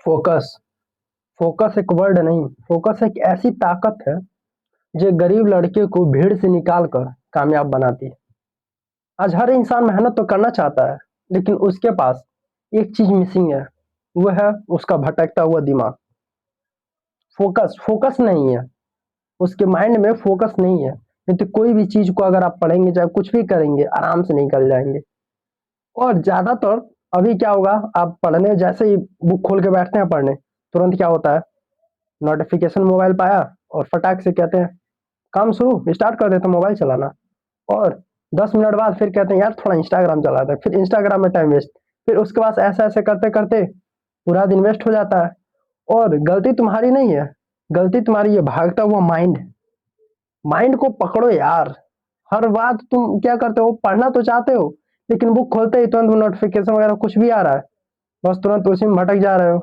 Focus focus एक word नहीं, focus एक ऐसी ताकत है जो गरीब लड़के को भीड़ से निकाल कर कामयाब बनाती है। आज हर इंसान मेहनत तो करना चाहता है, लेकिन उसके पास एक चीज मिसिंग है। वो है उसका भटकता हुआ दिमाग। फोकस फोकस नहीं है, उसके माइंड में फोकस नहीं है। नहीं तो कोई भी चीज को अगर आप पढ़ेंगे, चाहे कुछ भी करेंगे, आराम से निकल जाएंगे। और ज्यादातर अभी क्या होगा, आप पढ़ने जैसे ही बुक खोल के बैठते हैं पढ़ने, तुरंत क्या होता है, नोटिफिकेशन मोबाइल पाया और फटाक से कहते हैं काम शुरू स्टार्ट कर देते हैं मोबाइल चलाना। और 10 मिनट बाद फिर कहते हैं यार थोड़ा इंस्टाग्राम चलाते हैं, फिर इंस्टाग्राम में टाइम वेस्ट। फिर उसके बाद ऐसे ऐसे करते करते पूरा दिन वेस्ट हो जाता है। और गलती तुम्हारी नहीं है, गलती तुम्हारी है भागता हुआ माइंड। माइंड को पकड़ो यार। हर बात तुम क्या करते हो, पढ़ना तो चाहते हो, लेकिन बुक खोलते ही तुरंत नोटिफिकेशन वगैरह कुछ भी आ रहा है, बस तुरंत उसी में भटक जा रहे हो।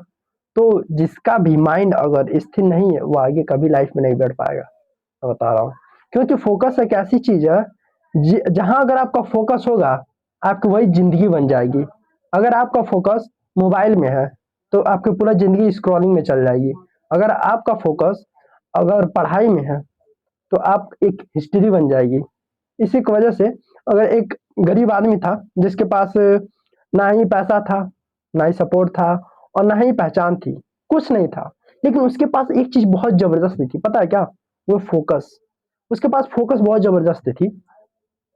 तो जिसका भी माइंड अगर स्थिर नहीं है, वो आगे कभी लाइफ में नहीं बढ़ पाएगा, मैं बता रहा हूँ। क्योंकि फोकस एक ऐसी चीज है जहां अगर आपका फोकस होगा, आपकी वही जिंदगी बन जाएगी। अगर आपका फोकस मोबाइल में है, तो आपकी पूरा जिंदगी स्क्रॉलिंग में चल जाएगी। अगर आपका फोकस अगर पढ़ाई में है, तो आप एक हिस्ट्री बन जाएगी। इसी की वजह से अगर एक गरीब आदमी था जिसके पास ना ही पैसा था, ना ही सपोर्ट था, और ना ही पहचान थी, कुछ नहीं था, लेकिन उसके पास एक चीज बहुत जबरदस्त थी, पता है क्या? वो फोकस। उसके पास फोकस बहुत जबरदस्त थी।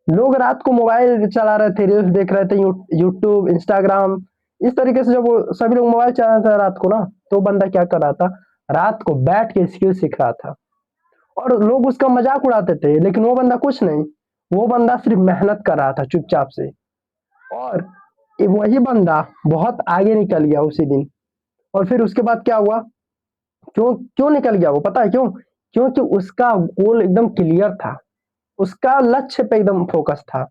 लोग रात को मोबाइल चला रहे थे, रील्स देख रहे थे, यूट्यूब, इंस्टाग्राम, इस तरीके से जब वो सभी लोग मोबाइल चला रहे थे रात को ना, तो बंदा क्या कर रहा था, रात को बैठ के स्किल सीख रहा था। और लोग उसका मजाक उड़ाते थे, लेकिन वो बंदा कुछ नहीं, वो बंदा सिर्फ मेहनत कर रहा था चुपचाप से। और वही बंदा बहुत आगे निकल गया उसी दिन। और फिर उसके बाद क्या हुआ, क्यों क्यों निकल गया वो, पता है क्यों? क्योंकि उसका गोल एकदम क्लियर था, उसका लक्ष्य पे एकदम फोकस था।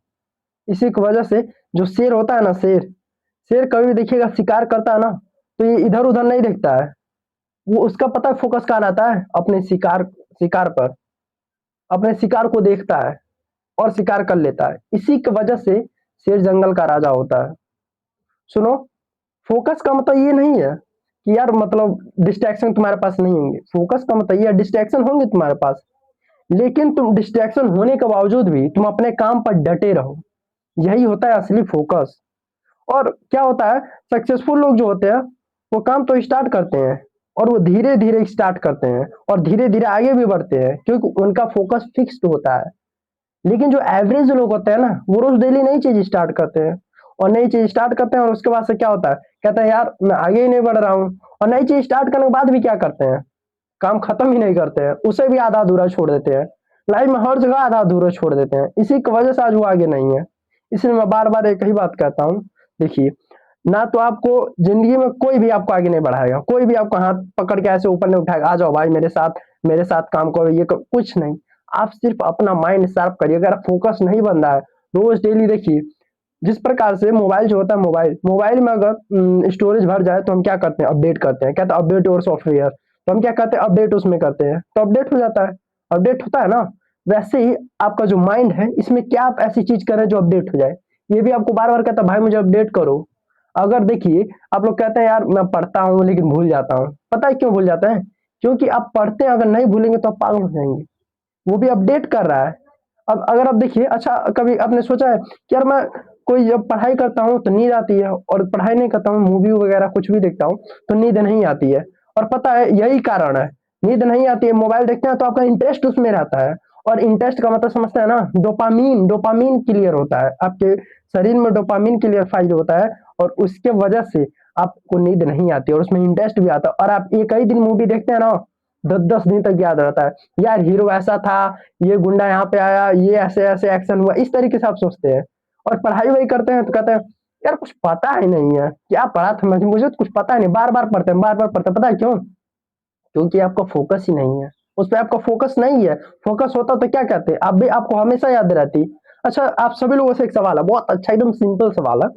इसी की वजह से जो शेर होता है ना, शेर शेर कभी भी देखिएगा शिकार करता है ना, तो ये इधर उधर नहीं देखता है। वो उसका पता है फोकस कहाँ रहता है, अपने शिकार शिकार पर। अपने शिकार को देखता है और शिकार कर लेता है। इसी की वजह से शेर जंगल का राजा होता है। सुनो, फोकस का मतलब ये नहीं है कि यार मतलब डिस्ट्रैक्शन तुम्हारे पास नहीं होंगे। फोकस का मतलब ये डिस्ट्रैक्शन होंगे तुम्हारे पास, लेकिन तुम डिस्ट्रैक्शन होने के बावजूद भी तुम अपने काम पर डटे रहो। यही होता है असली फोकस। और क्या होता है, सक्सेसफुल लोग जो होते हैं, वो काम तो स्टार्ट करते हैं, और वो धीरे धीरे स्टार्ट करते हैं और धीरे धीरे आगे भी बढ़ते हैं, क्योंकि उनका फोकस फिक्स्ड होता है। लेकिन जो एवरेज लोग होते हैं ना, वो रोज डेली नई चीज स्टार्ट करते हैं, और नई चीज स्टार्ट करते हैं, और उसके बाद से क्या होता है, कहते हैं यार मैं आगे ही नहीं बढ़ रहा हूँ। और नई चीज स्टार्ट करने के बाद भी क्या करते हैं, काम खत्म ही नहीं करते हैं, उसे भी आधा अधूरा छोड़ देते हैं। लाइफ में हर जगह आधा अधूरा छोड़ देते हैं, इसी की वजह से आज वो आगे नहीं है। इसलिए मैं बार बार एक ही बात कहता हूँ, देखिए, ना तो आपको जिंदगी में कोई भी आपको आगे नहीं बढ़ाएगा, कोई भी आपको हाथ पकड़ के ऐसे ऊपर नहीं उठाएगा, आ जाओ भाई मेरे साथ काम करो, ये करो, कुछ नहीं। आप सिर्फ अपना माइंड शार्प करिए। अगर फोकस नहीं बन रहा है, रोज डेली देखिए, जिस प्रकार से मोबाइल जो होता है, मोबाइल मोबाइल में अगर स्टोरेज भर जाए तो हम क्या करते हैं, अपडेट करते हैं, कहते हैं अपडेट योर सॉफ्टवेयर। तो हम क्या करते हैं, अपडेट उसमें करते हैं, तो अपडेट हो जाता है, अपडेट होता है ना। वैसे ही आपका जो माइंड है, इसमें क्या आप ऐसी चीज करें जो अपडेट हो जाए। ये भी आपको बार बार कहता है भाई मुझे अपडेट करो। अगर देखिए, आप लोग कहते हैं यार मैं पढ़ता हूँ लेकिन भूल जाता हूँ, पता है क्यों भूल जाते हैं? क्योंकि आप पढ़ते हैं, अगर नहीं भूलेंगे तो आप पागल हो जाएंगे। वो भी अपडेट कर रहा है। अब अगर आप देखिए, अच्छा कभी आपने सोचा है कि यार मैं कोई जब पढ़ाई करता हूँ तो नींद आती है, और पढ़ाई नहीं करता हूँ, मूवी वगैरह कुछ भी देखता हूँ, तो नींद नहीं आती है। और पता है यही कारण है, नींद नहीं आती है, मोबाइल देखते हैं तो आपका इंटरेस्ट उसमें रहता है। और इंटरेस्ट का मतलब समझते हैं ना, डोपामीन डोपामीन क्लियर होता है आपके शरीर में, डोपामीन क्लियर फाइल होता है। और उसके वजह से आपको नींद नहीं आती, और उसमें इंटरेस्ट भी आता है, और आप एक ही दिन मूवी देखते हैं ना, 10-10 दिन तक याद रहता है। यार हीरो ऐसा था, ये गुंडा यहाँ पे आया, ये ऐसे ऐसे एक्शन हुआ, इस तरीके से आप सोचते हैं। और पढ़ाई वही करते हैं तो कहते हैं यार कुछ पता ही नहीं है, क्या पढ़ा था मुझे तो कुछ पता ही नहीं, बार बार पढ़ते हैं, बार बार पढ़ते हैं। पता है क्यों? क्योंकि आपका फोकस ही नहीं है, उस पर आपका फोकस नहीं है। फोकस होता तो क्या कहते हैं, आप भी आपको हमेशा याद रहती। अच्छा, आप सभी लोगों से एक सवाल है, बहुत अच्छा एकदम सिंपल सवाल है।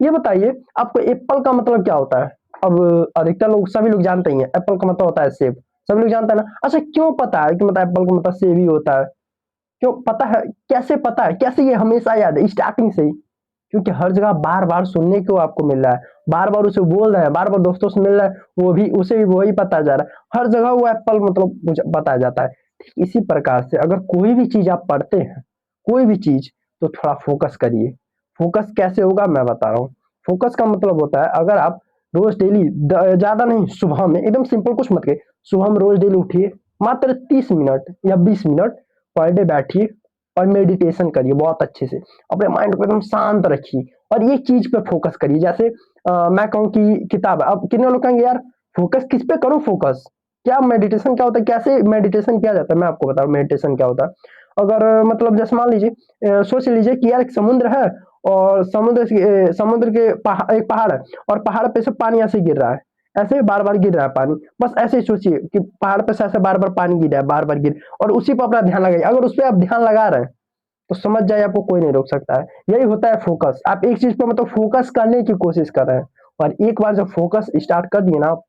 ये बताइए, आपको एप्पल का मतलब क्या होता है? अब अधिकतर लोग, सभी लोग जानते ही हैं, एप्पल का मतलब होता है सेब। सभी लोग जानते हैं ना। अच्छा, क्यों पता है कि मतलब एप्पल का मतलब सेब ही होता है? क्यों पता है? कैसे पता है? कैसे ये हमेशा याद है स्टार्टिंग से ही? क्योंकि हर जगह बार-बार सुनने को आपको मिल रहा है, बार-बार उसे बोल रहे हैं, बार-बार दोस्तों से मिल रहा है, वो भी उसे भी वही बताया जा रहा है। हर जगह वो एप्पल मतलब मुझे बताया जाता है। ठीक इसी प्रकार से अगर कोई भी चीज़ आप पढ़ते हैं, कोई भी चीज़, तो थोड़ा फ़ोकस करिए। फ़ोकस कैसे होगा मैं बता रहा हूँ। फ़ोकस का मतलब होता है अगर आप रोज़ डेली ज़्यादा नहीं सुबह में एकदम सिंपल कुछ मत करिए। सुबह में रोज़ डेली उठिए, मात्र 30 मिनट या 20 मिनट पर डे बैठिए और मेडिटेशन करिए बहुत अच्छे से। अपने माइंड को एकदम शांत रखिए और एक चीज़ पे फ़ोकस करिए। जैसे मैं कहूँ कि किताब है, अब कितने लोग कहेंगे यार फ़ोकस किस पे करूँ फ़ोकस? क्या मेडिटेशन क्या होता है? कैसे मेडिटेशन किया जाता है? मैं आपको बता रहा हूँ मेडिटेशन क्या होता है। अगर मतलब जैसे मान लीजिए सोच लीजिए कि यार एक समुद्र है और समुद्र के एक पहाड़ है और पहाड़ पे से पानी ऐसे गिर रहा है। ऐसे बार-बार गिर रहा है पानी। बस ऐसे ही सोचिए कि पहाड़ पे से ऐसे बार-बार पानी गिर रहा है, बार-बार गिर और उसी पे अपना ध्यान लगाइए। अगर उस पे आप ध्यान लगा रहे हैं तो समझ जाइए आपको कोई नहीं रोक सकता है। यही होता है फ़ोकस। आप एक चीज़ पे मतलब फ़ोकस करने की कोशिश कर रहे हैं और एक बार जब फ़ोकस स्टार्ट कर दिए ना आप,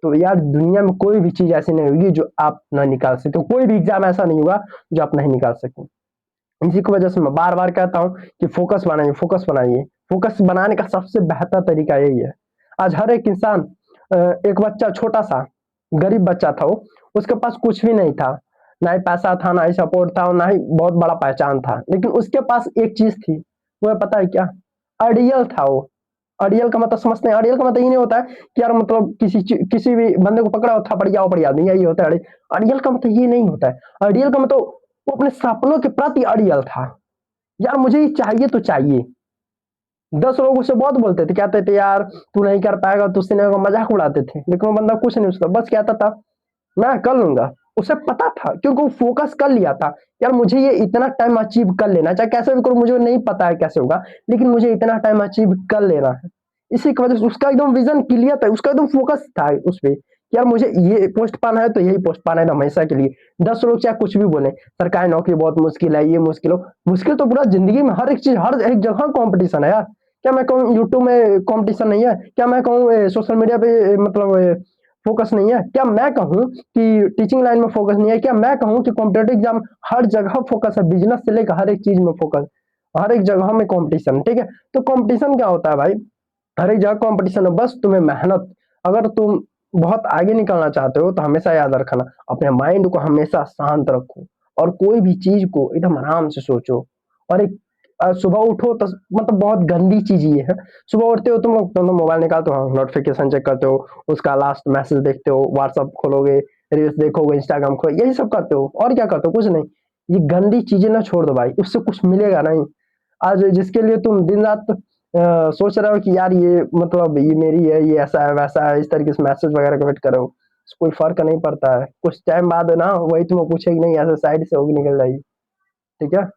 तो यार दुनिया में कोई भी चीज़ ऐसी नहीं होगी जो आप ना निकाल सकते हो। कोई भी एग्ज़ाम ऐसा नहीं होगा जो आप नहीं निकाल सकें। इसी की वजह से मैं बार-बार कहता हूँ कि फ़ोकस बनाइए, फ़ोकस बनाइए। फ़ोकस बनाने का सबसे बेहतर तरीका यही है। आज हर एक इंसान एक बच्चा छोटा-सा गरीब बच्चा था वो, उसके पास कुछ भी नहीं था। ना ही पैसा था, ना ही सपोर्ट था और ना ही बहुत बड़ा पहचान था। लेकिन उसके पास एक चीज़ थी, वो है पता है क्या? अड़ियल था वो। अड़ियल का मतलब समझते हैं? अड़ियल का मतलब ये नहीं होता है कि यार मतलब किसी भी बंदे को पकड़ा हो थपड़ जाओ पड़ जाओ, यही होता है अड़ियल का मतलब ये नहीं होता है। अड़ियल का मतलब वो अपने सपनों के प्रति अड़ियल था। यार मुझे ये चाहिए तो चाहिए। 10 लोग उसे बहुत बोलते थे, कहते थे यार तू नहीं कर पाएगा, तुझसे नहीं होगा, मज़ाक उड़ाते थे। लेकिन वो बंदा कुछ नहीं उसका बस कहता था मैं कर लूँगा। उसे पता था क्योंकि वो फ़ोकस कर लिया था। यार मुझे ये इतना टाइम अचीव कर लेना है, चाहे कैसे भी करूँ मुझे नहीं पता है कैसे होगा, लेकिन मुझे इतना टाइम अचीव कर लेना है। इसी की वजह से उसका एकदम विज़न क्लियर था, उसका एकदम फ़ोकस था उस पे। यार मुझे ये पोस्ट पाना है तो यही पोस्ट पाना है हमेशा के लिए। 10 लोग चाहे कुछ भी बोलें, सरकारी नौकरी बहुत मुश्किल है, ये मुश्किल हो मुश्किल तो पूरा ज़िंदगी में हर एक चीज़, हर एक जगह कॉम्पिटिशन है यार। क्या मैं कहूँ यूट्यूब में कॉम्पिटिशन नहीं है? क्या मैं कहूँ सोशल मीडिया पे मतलब फ़ोकस नहीं है? क्या मैं कहूँ कि टीचिंग लाइन में फ़ोकस नहीं है? क्या मैं कहूँ कि कॉम्पिटिटिव एग्ज़ाम हर जगह फ़ोकस है, बिज़नेस से लेकर हर एक चीज़ में फ़ोकस, हर एक जगह में कॉम्पिटिशन, ठीक है? तो कॉम्पिटिशन क्या होता है भाई? हर एक जगह कॉम्पिटिशन है, बस तुम्हें मेहनत अगर तुम बहुत आगे निकलना चाहते हो, तो हमेशा याद रखना, अपने माइंड को हमेशा शांत रखो और कोई भी चीज़ को एकदम आराम से सोचो और एक सुबह उठो तो मतलब बहुत गंदी चीज़ ये है, सुबह उठते हो तुम मोबाइल निकालते हो, नोटिफ़िकेशन चेक करते हो, उसका लास्ट मैसेज देखते हो, व्हाट्सएप खोलोगे, रील्स देखोगे, इंस्टाग्राम खोलो, यही सब करते हो और क्या करते हो? कुछ नहीं। ये गंदी चीज़ें ना छोड़ दो भाई, उससे कुछ मिलेगा नहीं। आज जिसके लिए तुम दिन-रात सोच रहे हो कि यार ये मतलब ये मेरी है, ये ऐसा है, वैसा है, इस तरीके से मैसेज वगैरह का वेट कर रहे हो, कोई फ़र्क नहीं पड़ता है। कुछ टाइम बाद ना वही तुम्हें पूछेगी नहीं ऐसे साइड से होके निकल जाएगी, ठीक है?